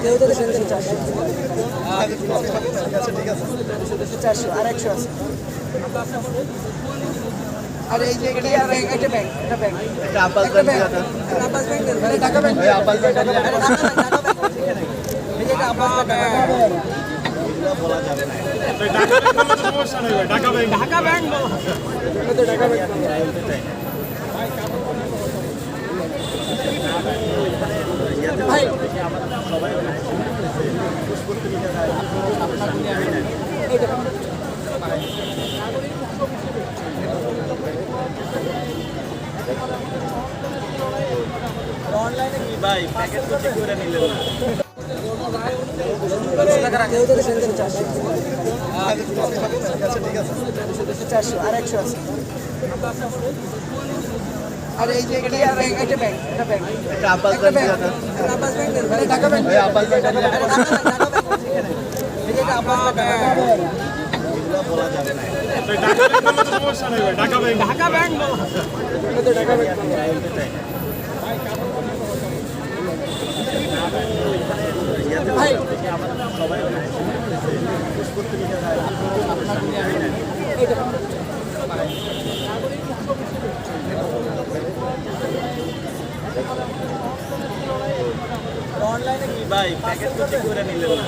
কেউ তো দেন 400 400 আর 100 আছে। আর এই যে এটা ব্যাংক এটা আব্বাস ব্যাংক আব্বাস ব্যাংক মানে ঢাকা ব্যাংক ভাই আব্বাস ব্যাংক এই যে আব্বাস ব্যাংক বলা যাবে না ঢাকা ব্যাংক বললে সমস্যা নেই ভাই ঢাকা ব্যাংক বলো তো ঢাকা ব্যাংক ভাই সবাই অনলাইনে কি ভাই প্যাকেজ করতে করে নিলেন না কেউ তো দেন 400 400 আর 100 আছে। আর এই যে এটা ব্যাংক এটা আব্বাস ব্যাংক আব্বাস ব্যাংক মানে ঢাকা ব্যাংক ভাই আব্বাস ব্যাংক এই যে আব্বাস ব্যাংক বলা যাবে না ঢাকা ব্যাংক বললে সমস্যা নেই ভাই ঢাকা ব্যাংক বলো তো ঢাকা ব্যাংক ভাই সবাই অনলাইনে কি ভাই প্যাকেজ করতে করে নিলেন না